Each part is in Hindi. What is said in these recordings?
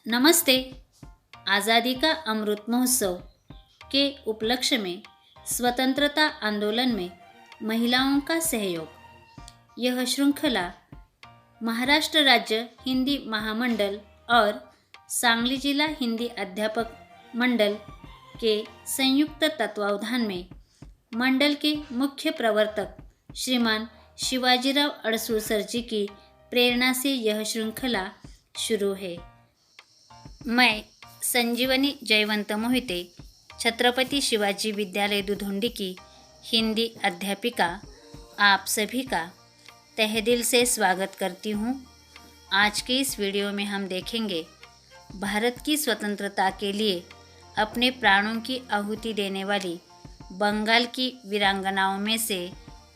नमस्ते। आज़ादी का अमृत महोत्सव के उपलक्ष्य में स्वतंत्रता आंदोलन में महिलाओं का सहयोग, यह श्रृंखला महाराष्ट्र राज्य हिंदी महामंडल और सांगली जिला हिंदी अध्यापक मंडल के संयुक्त तत्वावधान में मंडल के मुख्य प्रवर्तक श्रीमान शिवाजीराव अडसूळ सर जी की प्रेरणा से यह श्रृंखला शुरू है। मैं संजीवनी जयवंत मोहिते, छत्रपति शिवाजी विद्यालय दुधोंडी की हिंदी अध्यापिका, आप सभी का तहे दिल से स्वागत करती हूँ। आज के इस वीडियो में हम देखेंगे भारत की स्वतंत्रता के लिए अपने प्राणों की आहुति देने वाली बंगाल की वीरांगनाओं में से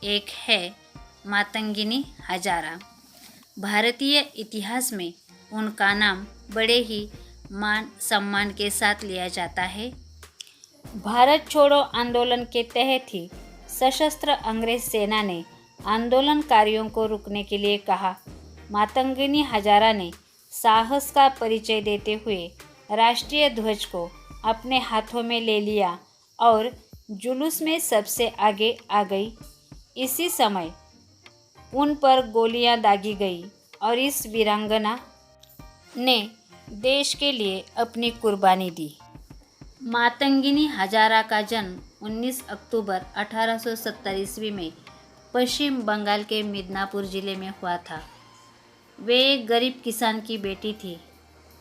एक है मातंगिनी हजारा। भारतीय इतिहास में उनका नाम बड़े ही मान सम्मान के साथ लिया जाता है। भारत छोड़ो आंदोलन के तहत ही सशस्त्र अंग्रेज सेना ने आंदोलनकारियों को रुकने के लिए कहा। मातंगिनी हजारा ने साहस का परिचय देते हुए राष्ट्रीय ध्वज को अपने हाथों में ले लिया और जुलूस में सबसे आगे आ गई। इसी समय उन पर गोलियां दागी गई और इस वीरांगना ने देश के लिए अपनी कुर्बानी दी। मातंगिनी हजारा का जन्म 19 अक्टूबर 1870 ईस्वी में पश्चिम बंगाल के मिदनापुर जिले में हुआ था। वे एक गरीब किसान की बेटी थी।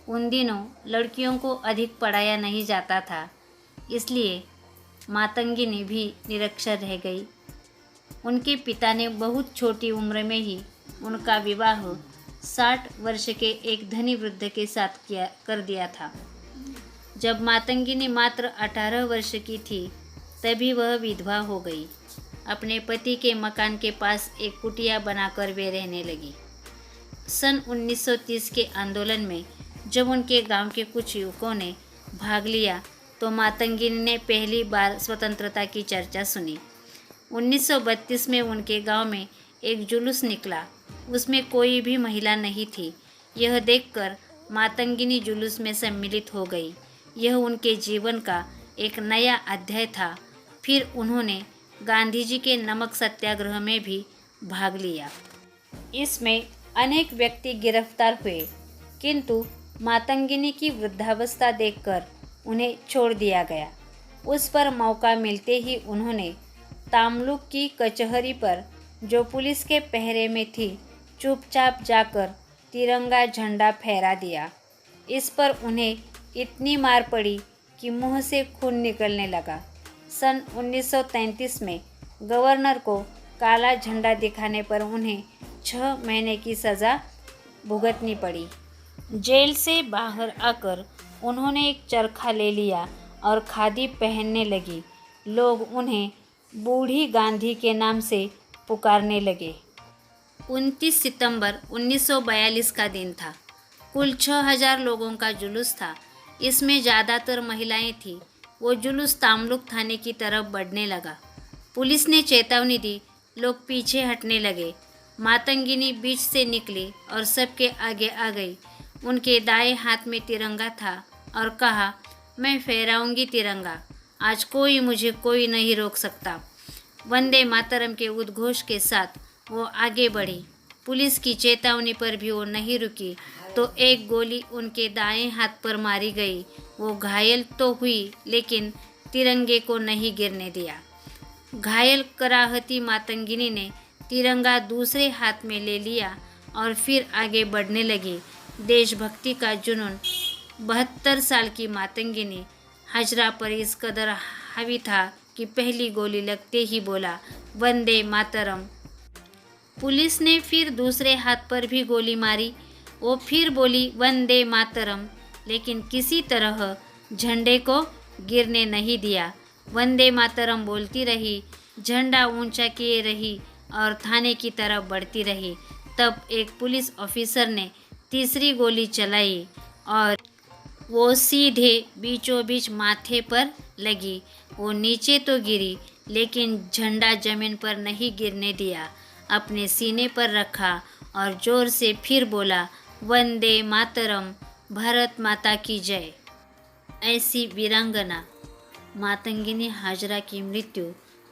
उन दिनों लड़कियों को अधिक पढ़ाया नहीं जाता था, इसलिए मातंगिनी भी निरक्षर रह गई। उनके पिता ने बहुत छोटी उम्र में ही उनका विवाह 60 वर्ष के एक धनी वृद्ध के साथ कर दिया था। जब मातंगिनी मात्र 18 वर्ष की थी तभी वह विधवा हो गई। अपने पति के मकान के पास एक कुटिया बनाकर वे रहने लगी। सन 1930 के आंदोलन में जब उनके गांव के कुछ युवकों ने भाग लिया तो मातंगिनी ने पहली बार स्वतंत्रता की चर्चा सुनी। 1932 में उनके गांव में एक जुलूस निकला। उसमें कोई भी महिला नहीं थी। यह देखकर मातंगिनी जुलूस में सम्मिलित हो गई। यह उनके जीवन का एक नया अध्याय था। फिर उन्होंने गांधी जी के नमक सत्याग्रह में भी भाग लिया। इसमें अनेक व्यक्ति गिरफ्तार हुए, किंतु मातंगिनी की वृद्धावस्था देखकर उन्हें छोड़ दिया गया। उस पर मौका मिलते ही उन्होंने तामलुक की कचहरी पर, जो पुलिस के पहरे में थी, चुपचाप जाकर तिरंगा झंडा फहरा दिया। इस पर उन्हें इतनी मार पड़ी कि मुंह से खून निकलने लगा। सन 1933 में गवर्नर को काला झंडा दिखाने पर उन्हें 6 महीने की सज़ा भुगतनी पड़ी। जेल से बाहर आकर उन्होंने एक चरखा ले लिया और खादी पहनने लगी। लोग उन्हें बूढ़ी गांधी के नाम से पुकारने लगे। 29 सितंबर 1942 का दिन था। कुल 6000 लोगों का जुलूस था। इसमें ज़्यादातर महिलाएं थीं। वो जुलूस तामलुक थाने की तरफ बढ़ने लगा। पुलिस ने चेतावनी दी। लोग पीछे हटने लगे। मातंगिनी बीच से निकली और सबके आगे आ गई। उनके दाएं हाथ में तिरंगा था और कहा, मैं फहराऊंगी तिरंगा। आज कोई नहीं रोक सकता। वंदे मातरम के उद्घोष के साथ वो आगे बढ़ी। पुलिस की चेतावनी पर भी वो नहीं रुकी तो एक गोली उनके दाएं हाथ पर मारी गई। वो घायल तो हुई, लेकिन तिरंगे को नहीं गिरने दिया। घायल कराहती मातंगिनी ने तिरंगा दूसरे हाथ में ले लिया और फिर आगे बढ़ने लगी। देशभक्ति का जुनून। 72 साल की मातंगिनी हजरा पर इस कदर हावी था कि पहली गोली लगते ही बोला, वंदे मातरम। पुलिस ने फिर दूसरे हाथ पर भी गोली मारी। वो फिर बोली, वंदे मातरम, लेकिन किसी तरह झंडे को गिरने नहीं दिया। वंदे मातरम बोलती रही, झंडा ऊंचा किए रही और थाने की तरफ बढ़ती रही। तब एक पुलिस ऑफिसर ने तीसरी गोली चलाई और वो सीधे बीचों बीच माथे पर लगी। वो नीचे तो गिरी, लेकिन झंडा जमीन पर नहीं गिरने दिया। अपने सीने पर रखा और जोर से फिर बोला, वंदे मातरम। भारत माता की जय। ऐसी वीरांगना मातंगिनी हाजरा की मृत्यु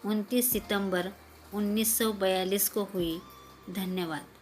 29 सितंबर 1942 को हुई। धन्यवाद।